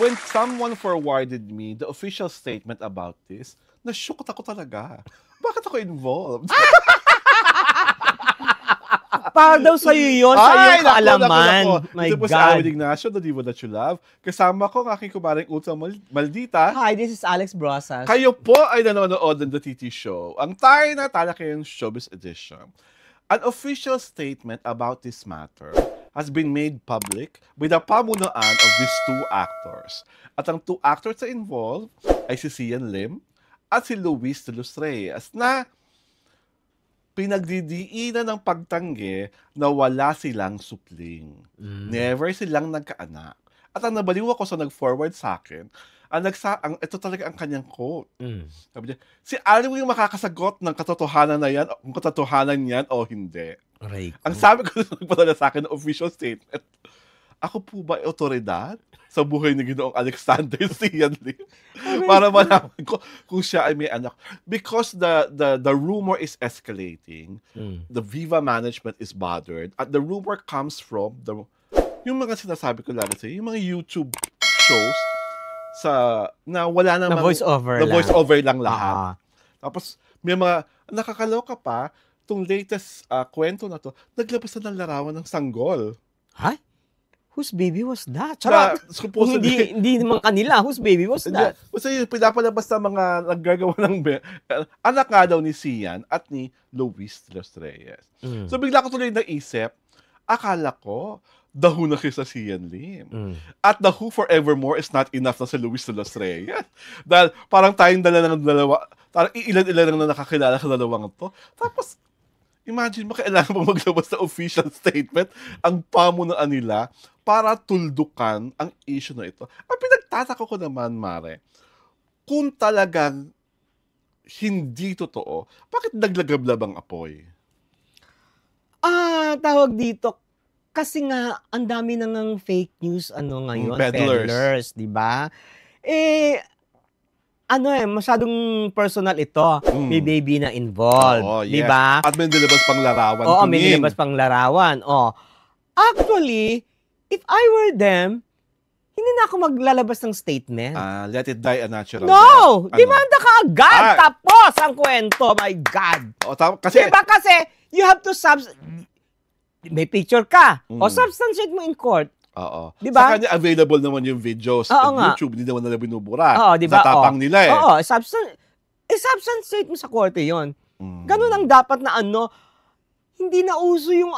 when someone forwarded me the official statement about this, na-shocked ako talaga. Bakit ako involved? Para daw sa'yo yun, sa iyong kaalaman. My Ito po God. si Alvin Ignacio, The Diva That You Love. Kasama ko ang aking kumaring Utsa Maldita. Hi, this is Alex Brosas. Kayo po ay nanonood ng The TT Show. Ang tayo na talakayang Showbiz Edition. An official statement about this matter has been made public with the pamunuan of these two actors. At ang two actors na involved ay si Sian Lim at si Luis de los Reyes na pinagdidiinan ng pagtanggi na wala silang supling. Never silang nagkaanak. At ang nabaliw ako sa nag-forward sa akin, ito talaga ang kanyang quote. Sabi niya, si Alvin yung makakasagot ng katotohanan na yan, kung katotohanan yan o hindi. Ang sabi ko na nagpadala sa akin ng official statement, ako po ba ay otoridad sa buhay ni Ginoong Alexander Sian Lim? Para malaman ko kung siya ay may anak. Because the rumor is escalating, the Viva management is bothered, at the rumor comes from yung mga sinasabi ko lagi sa'yo, yung mga YouTube shows na wala namang... Na voice-over lang. Voice-over lang lahat. Tapos, may mga nakakaloka pa, itong latest kwento na to, naglabas na ng larawan ng sanggol. Hi? Whose baby was that? Charot! Hindi naman kanila. Whose baby was that? Kasi pinapalabas na mga naggagawa ng... anak nga daw ni Sian at ni Luis de los Reyes. So, bigla ko tuloy naisip, akala ko, the Who na sa Sian Lim. At the Who forevermore is not enough na si Luis de los Reyes. Dahil parang tayong dalawa, parang ilan-ilan lang na nakakilala sa dalawang to. Tapos, imagine mo, kailangan pang maglabas na official statement ang pamunuan nila para tuldukan ang issue na ito. Ang pinagtataka ko naman, Mare, kung talagang hindi totoo, bakit naglagablab ang apoy? Tawag dito, kasi nga, ang dami nang fake news, ngayon, peddlers, di ba? Masyadong personal ito. May baby na involved, di ba? At may nilabas pang larawan. Oo, may nilabas pang larawan. Actually, if I were them, hindi na ako maglalabas ng statement. Let it die a natural death. Demanda ka agad. Tapos ang kwento, my God. Kasi, diba kasi, you have to may picture ka. O substantiate mo in court. Oo. Diba? Sa kanya available naman yung videos sa YouTube, hindi naman nila binubura. Oo, diba? Sa tapang nila Oo, substantiate mo sa korte yon. Ganun ang dapat na hindi na uso yung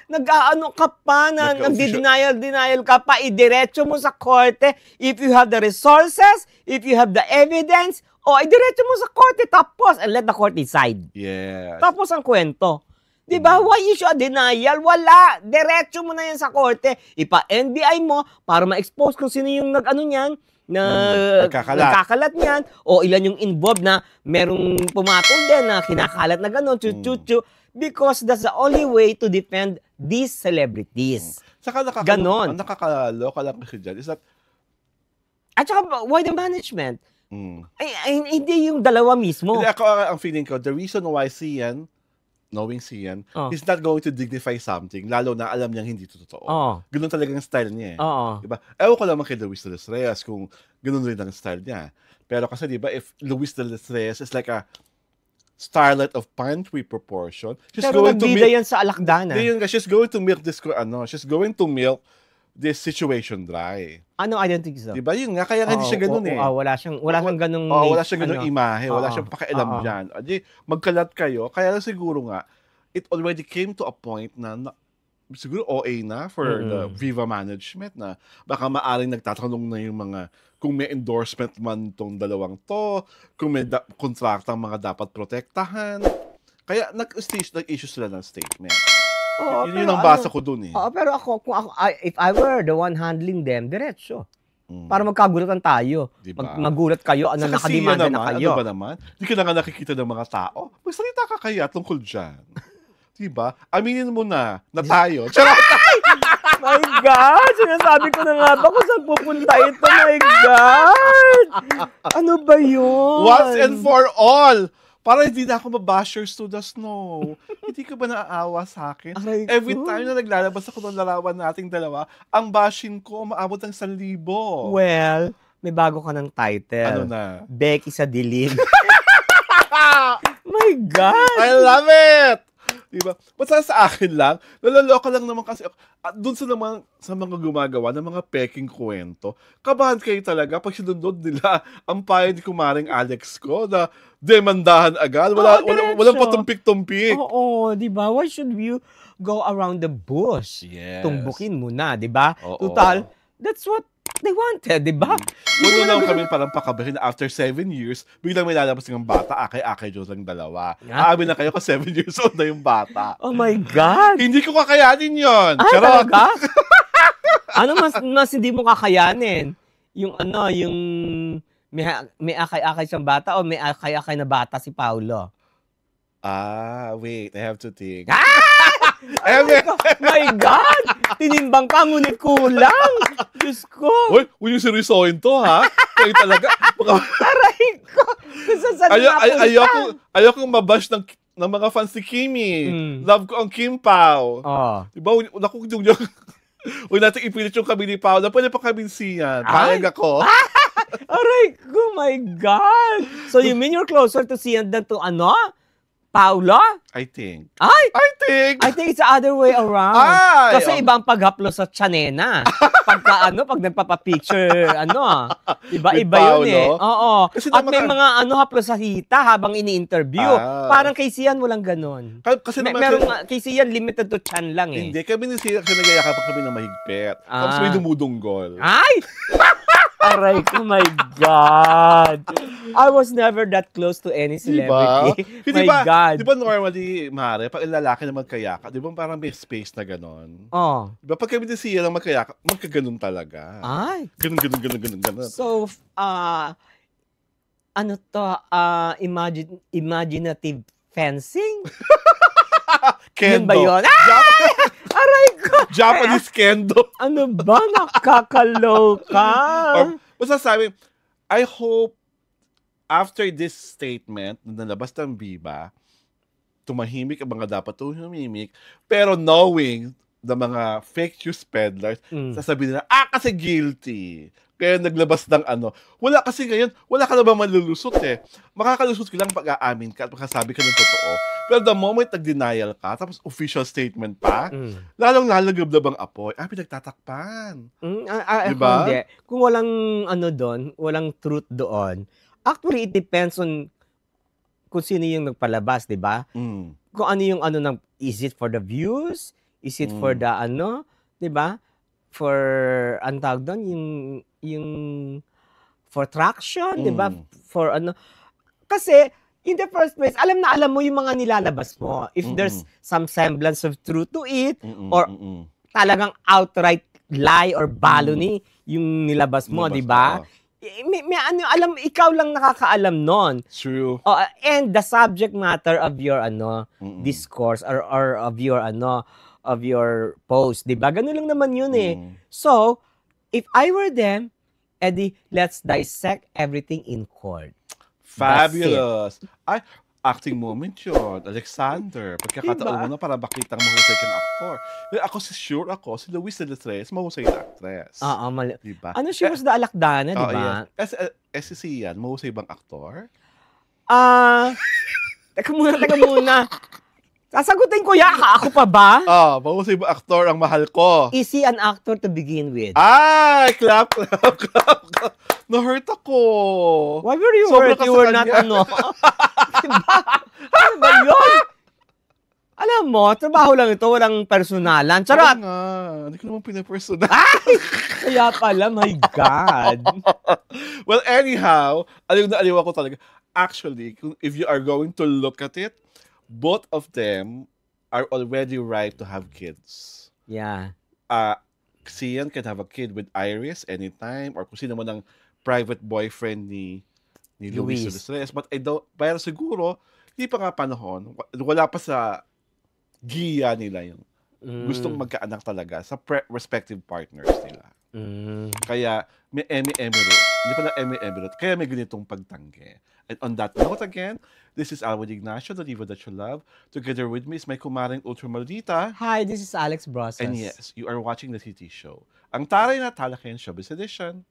nag-aano ka pa, nag-denial ka pa, idiretso mo sa korte. If you have the resources, if you have the evidence, idiretso mo sa korte, tapos, and let the court decide. Yes. Tapos ang kwento. Diba? Why issue a denial? Wala. Diretso mo na yan sa korte. Ipa-NBI mo para ma-expose kung sino yung nagkakalat niyan. O ilan yung involved na merong pumatol din na kinakalat na gano'n. Because that's the only way to defend these celebrities. Saka ganon. Ang nakakaloka lang kasi dyan is that... At saka, why the management? Hindi yung dalawa mismo. Hindi, ako ang feeling ko, the reason why knowing Sian, he's not going to dignify something, lalo na alam niyang hindi ito totoo. Ganun talaga ang style niya. Diba? Ewan ko naman kay Luis de los Reyes kung ganun rin ang style niya. Pero kasi diba, if Luis de los Reyes is like a starlet of pantry proportion, she's pero going to milk... yan sa alakdanan. She's going to milk this, she's going to milk this situation dry. I don't think so. Diba? Yun nga, kaya hindi siya ganun wala siyang ganung... wala siyang ganung imahe, wala siyang pakialam dyan. Magkalat kayo, kaya siguro nga, it already came to a point na siguro OA na for the Viva management na baka maaring nagtatanong na yung mga kung may endorsement man tong dalawang to, kung may kontraktang mga dapat protektahan. Kaya nag-issue sila ng statement. Yun ang basa ko dun eh. Pero if I were the one handling them, diretso. Para magkagulatan tayo. Diba? Magulat kayo, nakademanda na kayo. Ano ba naman? Hindi ka na nga nakikita ng mga tao. Magsalita ka kaya tungkol dyan. Diba? Aminin mo na tayo. My God! Sinasabi ko na nga ba kung saan pupunta ito? My God! Ano ba yun? Once and for all, Para hindi na ako mabashers to the snow. Hindi ka ba naaawa sa akin? Every time na naglalabas ako ng larawan nating dalawa, ang bashing ko umaabot ng 1,000. Well, may bago ka ng title. Ano na? Becky sa dilim. My God! I love it! Diba? Basta sa akin lang, nalaloka lang naman kasi ako. At dun sa mga gumagawa ng mga peking kwento, kabahan kayo talaga pag sinunod nila ang payo ni Kumaring Alex ko na demandahan agad. Walang patumpik-tumpik. Oo, di ba? Why should you go around the bush? Yes. Tumbukin mo na, di ba? Oo. Total, that's what they wanted, di ba? Wala lang kami parang pakabahin na after 7 years, biglang may lalabas ng bata, akay-akay Diyos lang dalawa. Aamin na kayo kasi 7 years old na yung bata. Oh my God! Hindi ko kakayanin yon. Ay, talaga? Ano mas hindi mo kakayanin? Yung yung may akay-akay siyang bata o may akay-akay na bata si Paulo? Wait, I have to think. My God! Tinimbang ka, ngunit kulang. Diyos ko. Uy, huwag yung seryosohin to, ha? Kayo talaga. Aray ko. Ayokong mabash ng mga fans ni Kimi. Love ko ang Kim Pao. Diba? Huwag natin ipilit yung kami ni Pao na pwede pa kami siyan. Payag ako. Aray ko, my God. So you mean you're closer to Sian than to Paula? I think. I think it's the other way around. Kasi iba ang paghaplos sa Chanena. Pag nagpapapicture, iba yun eh. Oo. At may mga haplos sa hita habang ini-interview. Parang kay Sian walang ganon. Kasi kay Sian limited to chan lang eh. Hindi, kami ni Sian kasi nagyayakap kami ng mahigpit. Tapos may dumudunggol. Ay! Aray ko, my God. I was never that close to any celebrity. Diba? My God. Di ba normally, Mare, pag lalaki na magkayaka, di ba parang may space na ganon? Di ba pag kami ni Sian na magkayaka, magkaganon talaga. Ay. Ganon. So, imaginative fencing? Yun Kendo. ba yun? Aray ko! Japanese kendo. Ano ba? Nakakaloka. Basta sabi, I hope after this statement na nalabas ng Viva, tumahimik ang mga dapat tumahimik, pero knowing the mga fake news peddlers, sasabihin nila, kasi guilty. Kaya naglabas ng Wala kasi ngayon, wala ka na ba malulusot eh. Makakalusot ka lang pag aamin ka at pagkasabi ka ng totoo. Pero the moment nag-denial ka, tapos official statement pa, lalong lalagab ang apoy. Pinagtatakpan. Diba? Hindi. Kung walang doon, walang truth doon, actually it depends on kung sino yung nagpalabas, di ba? Kung ano yung is it for the views? Is it for the di ba? For, ang tawag doon, yung for traction, di ba? For kasi, in the first place, alam mo yung mga nilalabas mo. If there's some semblance of truth to it, or talagang outright lie or baloney yung nilabas mo, di ba? May ikaw lang nakakaalam nun. True. And the subject matter of your discourse or of your post, di ba? Ganun lang naman yun eh. So, if I were them, Eddie, let's dissect everything in court. Fabulous. Ay, acting moment yun. Alexander, pagkakataon mo na para bakitang mahusay kang aktor. Ako sure ako, si Luis de los Reyes, mahusay na actress. Diba? She was the alakdana, di ba? Si Sian, mahusay bang aktor? Teka muna. Sasagutin ko ako pa ba? Mahusay ba aktor ang mahal ko? Is he an actor to begin with? Clap. Na-hurt ako. Why were you hurt? You were not diba? Ano ba yun? Alam mo, trabaho lang ito, walang personalan. Charot! Nga, hindi ko naman pinapersonal. Kaya pala, my God. Well, anyhow, aliw na aliw ako talaga. Actually, if you are going to look at it, both of them are already right to have kids. Yeah. Sian can have a kid with Iris anytime, or kung sino man ang private boyfriend ni Luis de los Reyes. But pero siguro, hindi pa nga panahon, wala pa sa giya nila yung gustong magkaanak talaga sa respective partners nila. Kaya may Emmy root. Hindi pala Emmy root. Kaya may ganitong pagtanggi. And on that note again, this is Alwin Ignacio, the diva that you love. Together with me is my kumaring Ultra Maldita. Hi, this is Alex Brosas. And yes, you are watching the TT Show. Ang taray na talakayan showbiz edition.